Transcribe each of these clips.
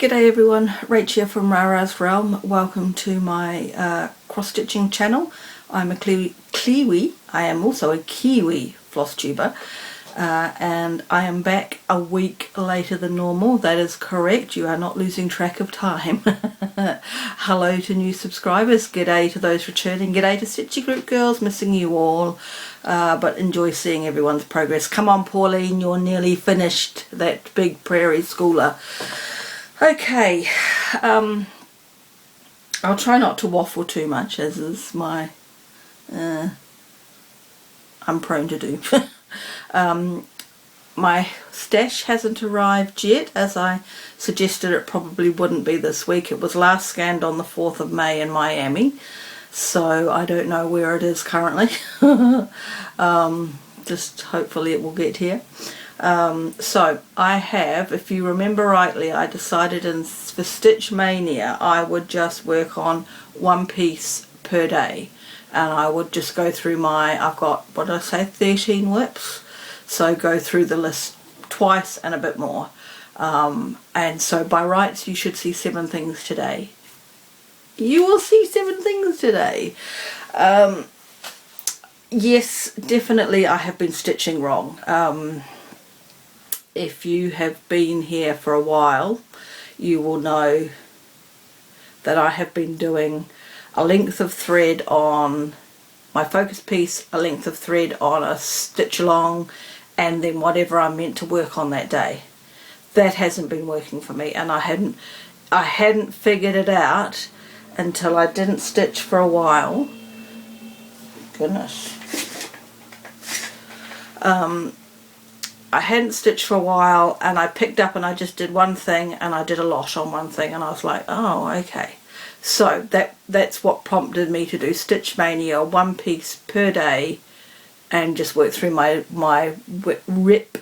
G'day everyone, Rach here from Rara's Realm. Welcome to my cross-stitching channel. I'm a Kiwi. I am also a Kiwi floss tuber, and I am back a week later than normal. That is correct, you are not losing track of time. Hello to new subscribers, g'day to those returning, g'day to Stitchy Group girls, missing you all, but enjoy seeing everyone's progress. Come on Pauline, you're nearly finished that big prairie schooler. Okay, I'll try not to waffle too much, as is my, I'm prone to do. My stash hasn't arrived yet, as I suggested it probably wouldn't be this week. It was last scanned on the 4th of May in Miami, so I don't know where it is currently. Just hopefully it will get here. So I have, if you remember rightly, I decided for Stitch Mania I would just work on one piece per day, and I would just go through I've got, what did I say, 13 whips, so go through the list twice and a bit more, and so by rights you should see 7 things today. You will see 7 things today. Yes, definitely I have been stitching wrong. If you have been here for a while, you will know that I have been doing a length of thread on my focus piece, a length of thread on a stitch along, and then whatever I'm meant to work on that day. That hasn't been working for me, and I hadn't figured it out until I didn't stitch for a while. Goodness. I hadn't stitched for a while, and I picked up and I just did one thing, and I did a lot on one thing, and I was like, oh, okay. So that's what prompted me to do Stitch Mania, one piece per day, and just work through my whip,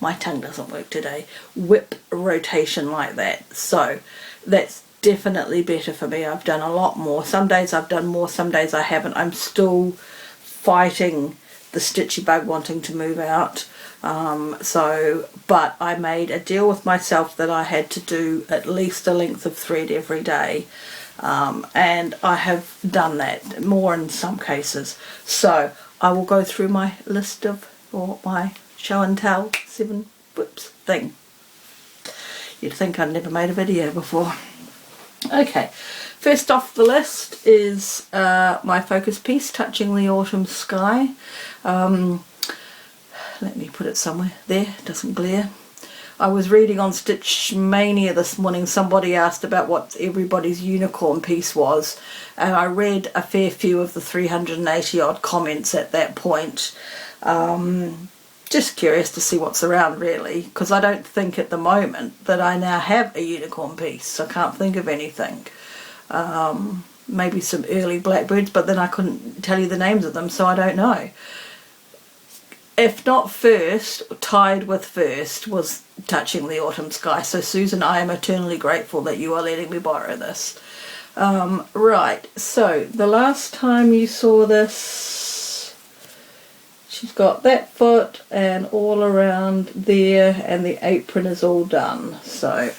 my tongue doesn't work today, whip rotation like that. So that's definitely better for me. I've done a lot more. Some days I've done more, some days I haven't. I'm still fighting the stitchy bug wanting to move out, but I made a deal with myself that I had to do at least a length of thread every day, and I have done that, more in some cases. So I will go through my list or my show and tell 7 whips thing. You'd think I'd never made a video before. Okay, first off the list is my focus piece, Touching the Autumn Sky. Let me put it somewhere there, it doesn't glare. I was reading on Stitch Mania this morning, somebody asked about what everybody's unicorn piece was, and I read a fair few of the 380 odd comments at that point. Just curious to see what's around, really, because I don't think at the moment that I now have a unicorn piece. I can't think of anything. Maybe some early blackbirds, but then I couldn't tell you the names of them, so I don't know. If not first, tied with first, was Touching the Autumn Sky. So Susan, I am eternally grateful that you are letting me borrow this. Right, so the last time you saw this, she's got that foot and all around there, and the apron is all done. So,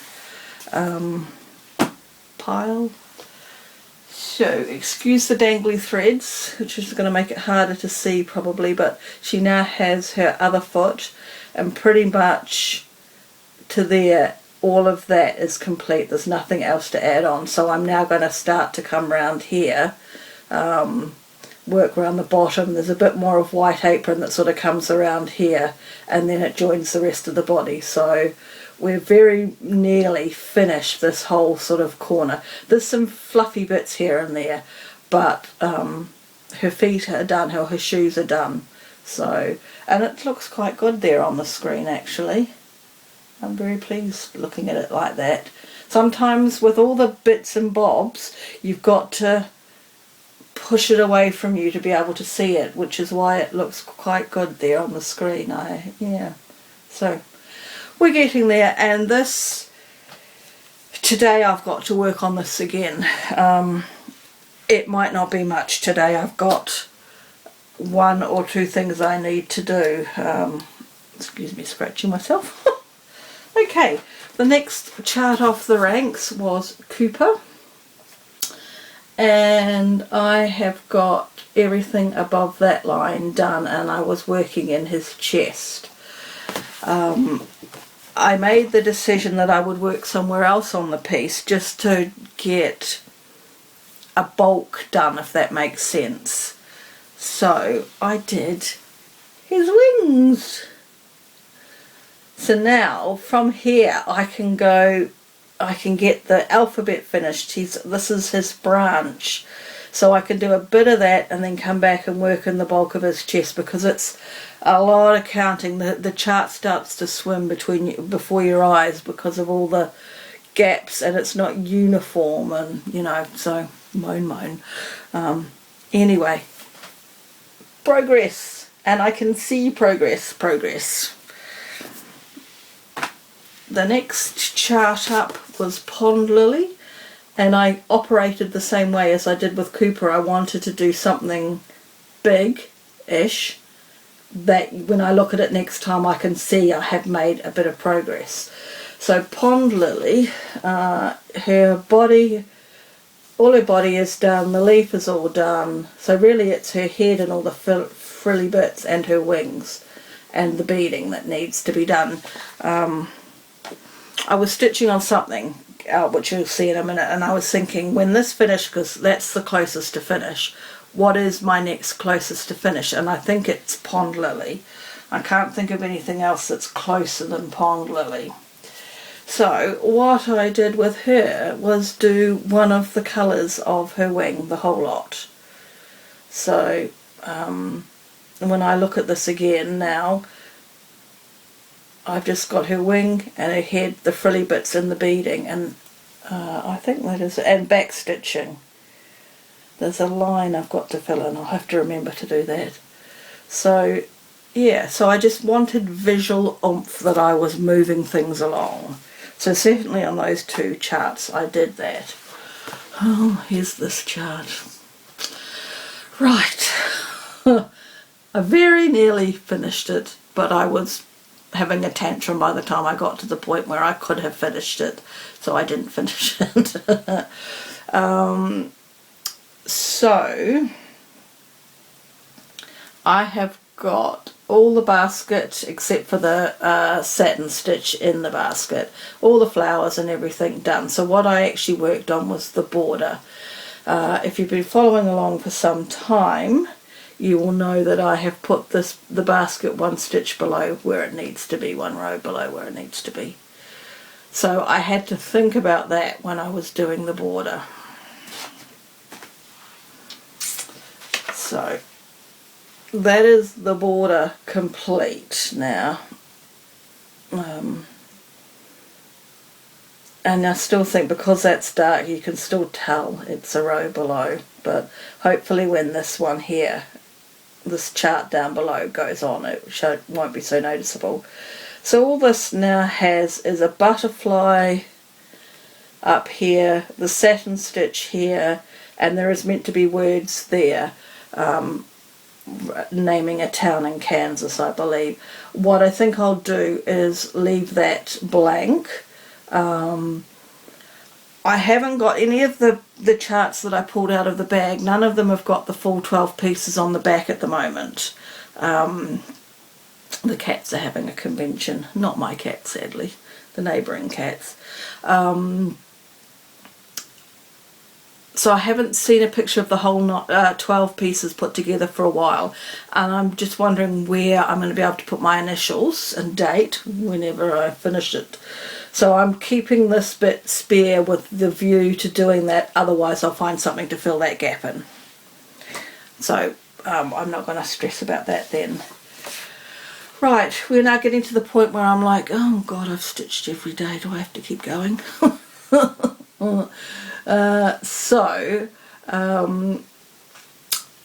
pile. So, excuse the dangly threads, which is going to make it harder to see probably, but she now has her other foot, and pretty much to there, all of that is complete. There's nothing else to add on. So I'm now going to start to come round here, work around the bottom. There's a bit more of white apron that sort of comes around here, and then it joins the rest of the body. So we're very nearly finished this whole sort of corner. There's some fluffy bits here and there, but her feet are done, her shoes are done. So, and it looks quite good there on the screen actually. I'm very pleased looking at it like that. Sometimes with all the bits and bobs, you've got to push it away from you to be able to see it, which is why it looks quite good there on the screen. Yeah, so we're getting there, and this, today I've got to work on this again. It might not be much today. I've got 1 or 2 things I need to do. Excuse me scratching myself. Okay, the next chart off the ranks was Cooper, and I have got everything above that line done, and I was working in his chest. I made the decision that I would work somewhere else on the piece just to get a bulk done, if that makes sense. So I did his wings. So now from here I can get the alphabet finished. This is his branch. So I can do a bit of that and then come back and work in the bulk of his chest, because it's a lot of counting. The chart starts to swim before your eyes because of all the gaps, and it's not uniform, and so moan. Anyway, progress, and I can see progress. The next chart up was Pond Lily, and I operated the same way as I did with Cooper. I wanted to do something big-ish that when I look at it next time I can see I have made a bit of progress. So Pond Lily, her body, all her body is done, the leaf is all done, so really it's her head and all the frilly bits and her wings and the beading that needs to be done. I was stitching on something, which you'll see in a minute, and I was thinking, when this finished, because that's the closest to finish, what is my next closest to finish? And I think it's Pond Lily. I can't think of anything else that's closer than Pond Lily. So what I did with her was do one of the colours of her wing, the whole lot. So when I look at this again now, I've just got her wing and her head, the frilly bits and the beading, and I think that is, and back stitching. There's a line I've got to fill in. I'll have to remember to do that. So yeah, so I just wanted visual oomph that I was moving things along. So certainly on those two charts I did that. Oh, here's this chart. Right. I very nearly finished it, but I was having a tantrum by the time I got to the point where I could have finished it, so I didn't finish it. So I have got all the basket except for the satin stitch in the basket, all the flowers and everything done. So what I actually worked on was the border. If you've been following along for some time, you will know that I have put the basket one stitch below where it needs to be, one row below where it needs to be. So I had to think about that when I was doing the border. So that is the border complete now. And I still think because that's dark you can still tell it's a row below, but hopefully when this one here, this chart down below goes on, it won't be so noticeable. So all this now has is a butterfly up here, the satin stitch here, and there is meant to be words there naming a town in Kansas, I believe. What I think I'll do is leave that blank. I haven't got any of the charts that I pulled out of the bag. None of them have got the full 12 pieces on the back at the moment. The cats are having a convention. Not my cat, sadly. The neighbouring cats. So I haven't seen a picture of the whole 12 pieces put together for a while, and I'm just wondering where I'm going to be able to put my initials and date whenever I finish it. So I'm keeping this bit spare with the view to doing that, otherwise I'll find something to fill that gap in. So I'm not going to stress about that then. Right, we're now getting to the point where I'm like, oh God, I've stitched every day, do I have to keep going?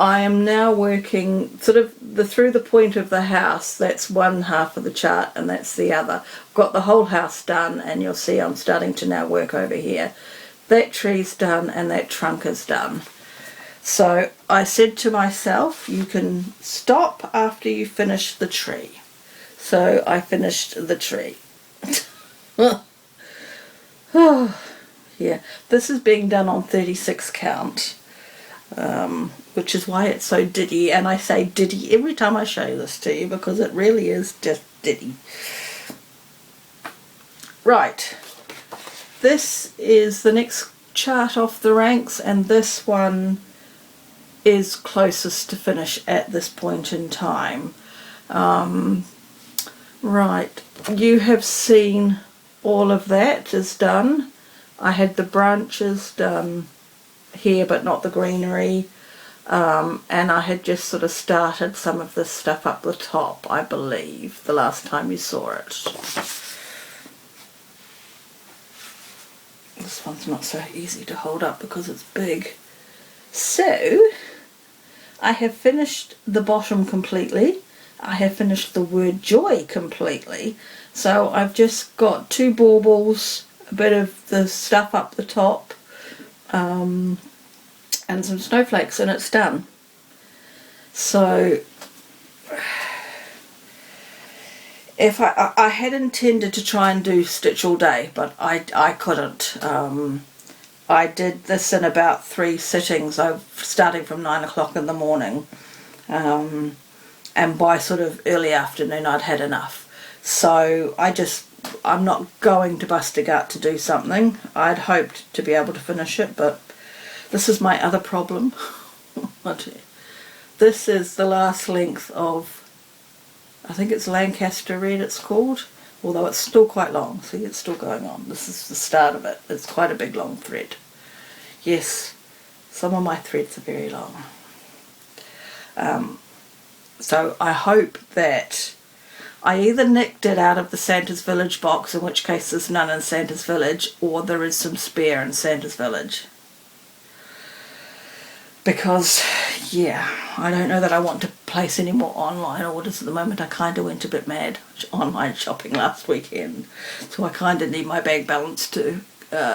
I am now working sort of through the point of the house. That's one half of the chart and that's the other. I've got the whole house done, and you'll see I'm starting to now work over here. That tree's done and that trunk is done. So I said to myself, you can stop after you finish the tree. So I finished the tree. Oh, yeah, this is being done on 36 count, which is why it's so diddy, and I say diddy every time I show this to you because it really is just diddy. Right, this is the next chart off the ranks, and this one is closest to finish at this point in time. Right, you have seen all of that is done. I had the branches done here but not the greenery, and I had just sort of started some of this stuff up the top, I believe, the last time you saw it. This one's not so easy to hold up because it's big. So I have finished the bottom completely. I have finished the word joy completely. So I've just got 2 baubles, a bit of the stuff up the top, and some snowflakes, and it's done. So if I had intended to try and do stitch all day, but I couldn't. I did this in about 3 sittings, starting from 9 o'clock in the morning, and by sort of early afternoon I'd had enough. So I'm not going to bust a gut to do something. I'd hoped to be able to finish it, but this is my other problem. This is the last length of, I think it's Lancaster Red it's called, although it's still quite long. See, it's still going on. This is the start of it. It's quite a big long thread. Yes, some of my threads are very long. So I hope that I either nicked it out of the Santa's Village box, in which case there's none in Santa's Village, or there is some spare in Santa's Village. Because, yeah, I don't know that I want to place any more online orders at the moment. I kind of went a bit mad online shopping last weekend, so I kind of need my bank balance to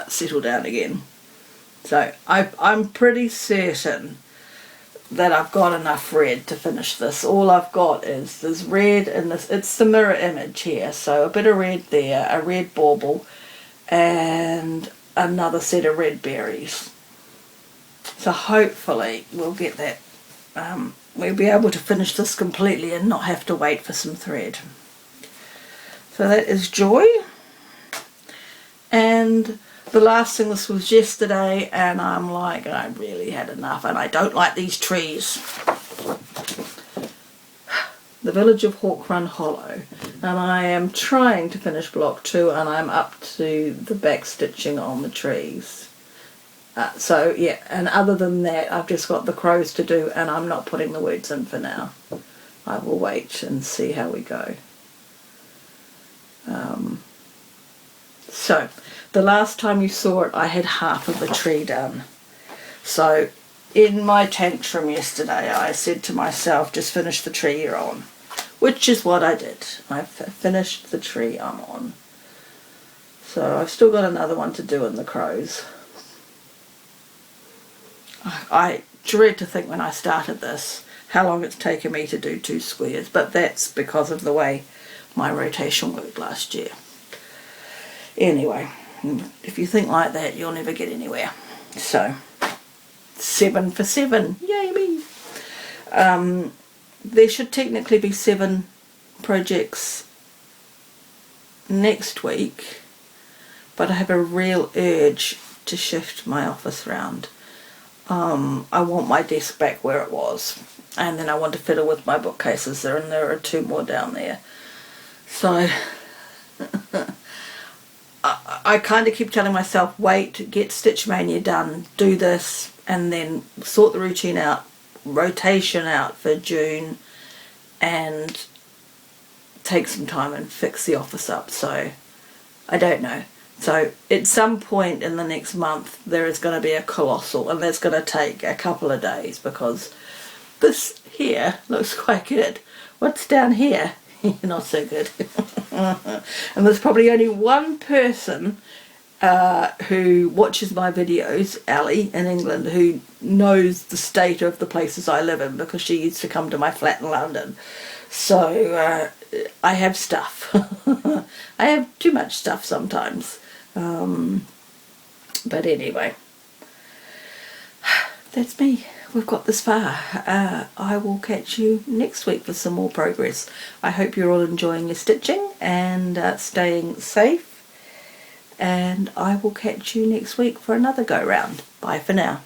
settle down again. So I'm pretty certain that I've got enough red to finish this. All I've got is this red and this, it's the mirror image here, so a bit of red there, a red bauble, and another set of red berries. So hopefully we'll get that, we'll be able to finish this completely and not have to wait for some thread. So that is joy. And the last thing, this was yesterday, and I'm like, I really had enough, and I don't like these trees. The Village of Hawk Run Hollow, and I am trying to finish block 2, and I'm up to the back stitching on the trees. So yeah, and other than that I've just got the crows to do, and I'm not putting the words in for now. I will wait and see how we go. So the last time you saw it I had half of the tree done. So in my tantrum yesterday I said to myself, just finish the tree you're on, which is what I did. I've finished the tree I'm on. So I've still got another one to do in the crows. I dread to think when I started this how long it's taken me to do 2 squares, but that's because of the way my rotation worked last year. Anyway, if you think like that you'll never get anywhere. So 7 for 7, yay me! There should technically be 7 projects next week, but I have a real urge to shift my office round. I want my desk back where it was, and then I want to fiddle with my bookcases there, and there are 2 more down there. So I kind of keep telling myself, wait, get Stitch Mania done, do this, and then sort the routine out, rotation out for June, and take some time and fix the office up. So I don't know. So at some point in the next month there is going to be a colossal, and that's going to take a couple of days, because this here looks quite good. What's down here? Not so good. And there's probably only one person who watches my videos, Ali in England, who knows the state of the places I live in, because she used to come to my flat in London. So I have stuff. I have too much stuff sometimes. But anyway, that's me. We've got this far. I will catch you next week for some more progress. I hope you're all enjoying your stitching and staying safe. And I will catch you next week for another go round. Bye for now.